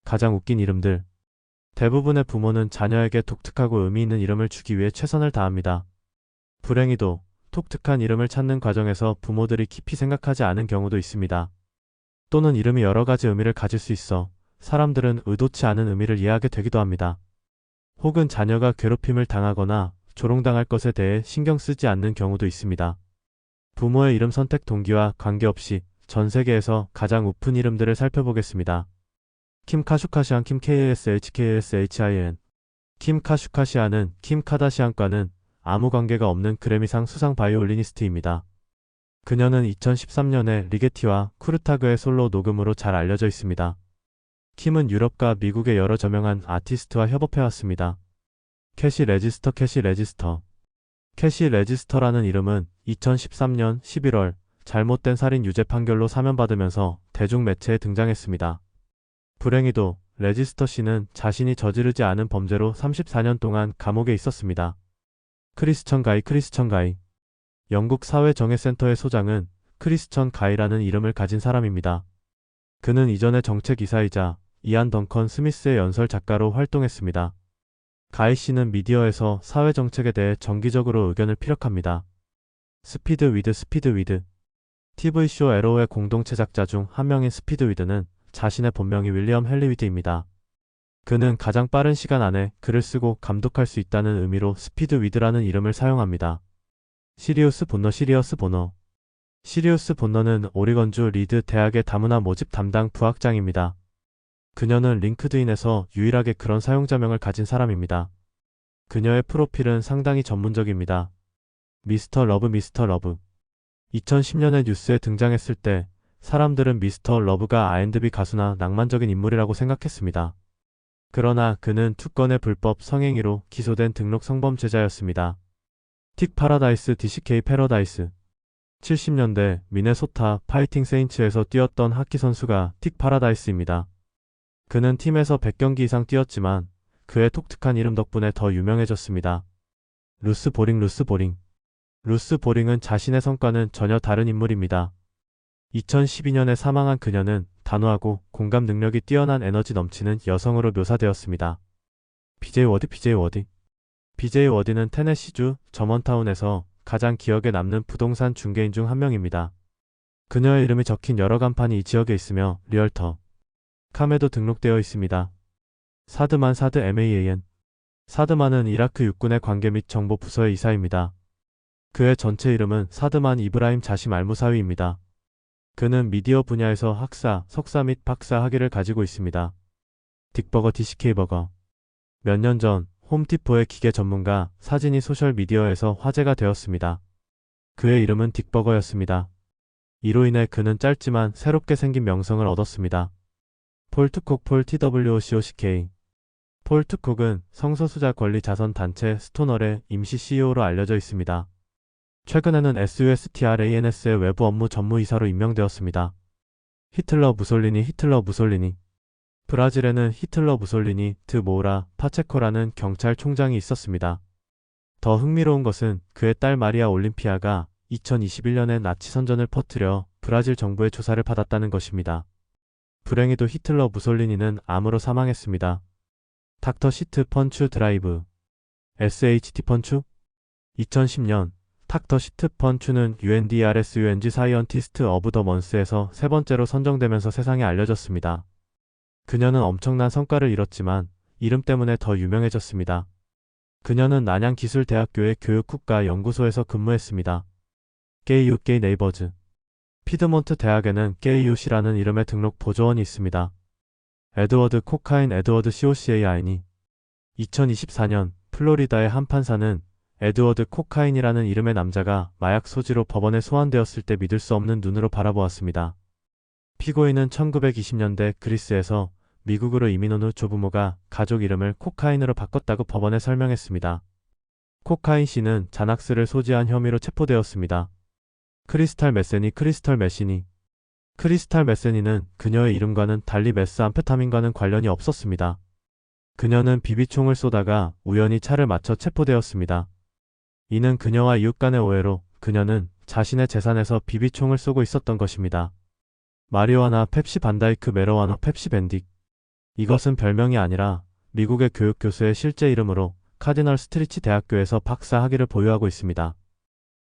가장 웃긴 이름들. 대부분의 부모는 자녀에게 독특하고 의미 있는 이름을 주기 위해 최선을 다합니다. 불행히도 독특한 이름을 찾는 과정에서 부모들이 깊이 생각하지 않은 경우도 있습니다. 또는 이름이 여러 가지 의미를 가질 수 있어 사람들은 의도치 않은 의미를 이해하게 되기도 합니다. 혹은 자녀가 괴롭힘을 당하거나 조롱당할 것에 대해 신경 쓰지 않는 경우도 있습니다. 부모의 이름 선택 동기와 관계없이 전 세계에서 가장 우픈 이름들을 살펴보겠습니다. 킴 카슈카시안 킴 KASHKASHIN 킴 카슈카시안은 킴 카다시안과는 아무 관계가 없는 그래미상 수상 바이올리니스트입니다. 그녀는 2013년에 리게티와 쿠르타그의 솔로 녹음으로 잘 알려져 있습니다. 킴은 유럽과 미국의 여러 저명한 아티스트와 협업해왔습니다. 캐시 레지스터 캐시 레지스터라는 이름은 2013년 11월 잘못된 살인 유죄 판결로 사면받으면서 대중매체에 등장했습니다. 불행히도 레지스터 씨는 자신이 저지르지 않은 범죄로 34년 동안 감옥에 있었습니다. 크리스천 가이 영국 사회정예센터의 소장은 크리스천 가이라는 이름을 가진 사람입니다. 그는 이전에 정책이사이자 이안 덩컨 스미스의 연설 작가로 활동했습니다. 가이 씨는 미디어에서 사회정책에 대해 정기적으로 의견을 피력합니다. 스피드 위드 TV쇼 에로의 공동 제작자 중 한 명인 스피드 위드는 자신의 본명이 윌리엄 헨리 위드입니다. 그는 가장 빠른 시간 안에 글을 쓰고 감독할 수 있다는 의미로 스피드 위드라는 이름을 사용합니다. 시리우스 본너는 오리건주 리드 대학의 다문화 모집 담당 부학장입니다. 그녀는 링크드인에서 유일하게 그런 사용자명을 가진 사람입니다. 그녀의 프로필은 상당히 전문적입니다. 미스터 러브 2010년에 뉴스에 등장했을 때 사람들은 미스터 러브가 R&B 가수나 낭만적인 인물이라고 생각했습니다. 그러나 그는 2건의 불법 성행위로 기소된 등록 성범죄자였습니다. 틱 파라다이스 DCK 패러다이스 70년대 미네소타 파이팅 세인츠에서 뛰었던 하키 선수가 틱 파라다이스입니다. 그는 팀에서 100경기 이상 뛰었지만 그의 독특한 이름 덕분에 더 유명해졌습니다. 루스 보링은 자신의 성과는 전혀 다른 인물입니다. 2012년에 사망한 그녀는 단호하고 공감 능력이 뛰어난 에너지 넘치는 여성으로 묘사되었습니다. BJ 워디는 테네시주 저먼타운에서 가장 기억에 남는 부동산 중개인 중 한 명입니다. 그녀의 이름이 적힌 여러 간판이 이 지역에 있으며 리얼터, 캄에도 등록되어 있습니다. 사드만 사드만은 이라크 육군의 관계 및 정보 부서의 이사입니다. 그의 전체 이름은 사드만 이브라임 자심 알무사위입니다. 그는 미디어 분야에서 학사, 석사 및 박사 학위를 가지고 있습니다. 딕버거 DCK버거 몇 년 전 홈디포의 기계 전문가 사진이 소셜미디어에서 화제가 되었습니다. 그의 이름은 딕버거였습니다. 이로 인해 그는 짧지만 새롭게 생긴 명성을 얻었습니다. 폴 투콕 폴 투콕은 성소수자 권리 자선 단체 스토널의 임시 CEO로 알려져 있습니다. 최근에는 SUSTRANS의 외부 업무 전무이사로 임명되었습니다. 히틀러 무솔리니 브라질에는 히틀러 무솔리니 드 모우라 파체코라는 경찰총장이 있었습니다. 더 흥미로운 것은 그의 딸 마리아 올림피아가 2021년에 나치 선전을 퍼뜨려 브라질 정부의 조사를 받았다는 것입니다. 불행히도 히틀러 무솔리니는 암으로 사망했습니다. 닥터 시트 펀추 드라이브 SHT 펀추 2010년 닥터 시트 펀추는 UNDRS 사이언티스트 오브 더 먼스에서 세 번째로 선정되면서 세상에 알려졌습니다. 그녀는 엄청난 성과를 이뤘지만 이름 때문에 더 유명해졌습니다. 그녀는 난양기술대학교의 교육국가연구소에서 근무했습니다. 게이유 네이버즈 피드몬트 대학에는 게이유시라는 이름의 등록 보조원이 있습니다. 에드워드 COCAIN이 2024년 플로리다의 한 판사는 에드워드 코카인이라는 이름의 남자가 마약 소지로 법원에 소환되었을 때 믿을 수 없는 눈으로 바라보았습니다. 피고인은 1920년대 그리스에서 미국으로 이민 온 후 조부모가 가족 이름을 코카인으로 바꿨다고 법원에 설명했습니다. 코카인 씨는 잔악스를 소지한 혐의로 체포되었습니다. 크리스탈 메세니는 그녀의 이름과는 달리 메스암페타민과는 관련이 없었습니다. 그녀는 비비총을 쏘다가 우연히 차를 맞춰 체포되었습니다. 이는 그녀와 이웃 간의 오해로 그녀는 자신의 재산에서 비비총을 쏘고 있었던 것입니다. 마리화나 펩시 반다이크 메로와나 펩시 밴딕 이것은 별명이 아니라 미국의 교육 교수의 실제 이름으로 카디널 스트리치 대학교에서 박사 학위를 보유하고 있습니다.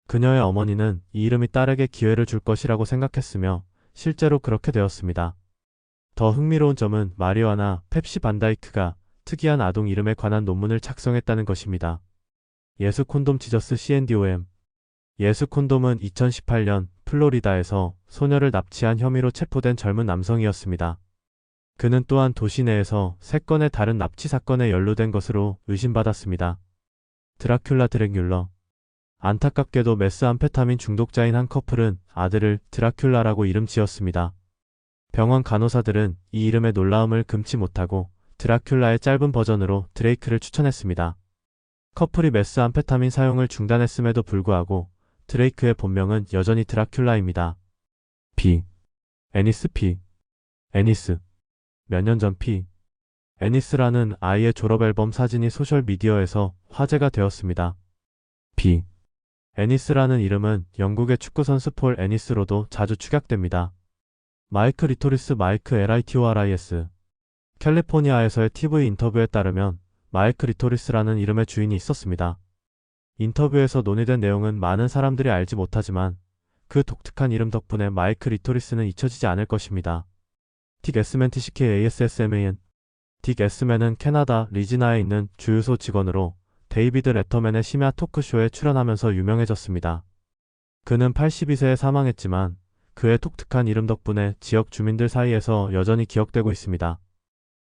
그녀의 어머니는 이 이름이 딸에게 기회를 줄 것이라고 생각했으며 실제로 그렇게 되었습니다. 더 흥미로운 점은 마리화나 펩시 반다이크가 특이한 아동 이름에 관한 논문을 작성했다는 것입니다. 예수 콘돔 지저스 CNDOM. 예수 콘돔은 2018년 플로리다에서 소녀를 납치한 혐의로 체포된 젊은 남성이었습니다. 그는 또한 도시 내에서 3건의 다른 납치 사건에 연루된 것으로 의심받았습니다. 드라큘라 드랙뮬러. 안타깝게도 메스암페타민 중독자인 한 커플은 아들을 드라큘라라고 이름 지었습니다. 병원 간호사들은 이 이름의 놀라움을 금치 못하고 드라큘라의 짧은 버전으로 드레이크를 추천했습니다. 커플이 메스암페타민 사용을 중단했음에도 불구하고 드레이크의 본명은 여전히 드라큘라입니다. 비. 애니스 피. 애니스. 몇 년 전 피. 애니스라는 아이의 졸업앨범 사진이 소셜미디어에서 화제가 되었습니다. 비. 애니스라는 이름은 영국의 축구선수 폴 애니스로도 자주 축약됩니다. 마이크 리토리스 마이크 LITORIS. 캘리포니아에서의 TV 인터뷰에 따르면 마이크 리토리스라는 이름의 주인이 있었습니다. 인터뷰에서 논의된 내용은 많은 사람들이 알지 못하지만 그 독특한 이름 덕분에 마이크 리토리스는 잊혀지지 않을 것입니다. 딕 에스맨 TCKASSMAN. 딕 에스맨은 캐나다 리지나에 있는 주유소 직원으로 데이비드 레터맨의 심야 토크쇼에 출연하면서 유명해졌습니다. 그는 82세에 사망했지만 그의 독특한 이름 덕분에 지역 주민들 사이에서 여전히 기억되고 있습니다.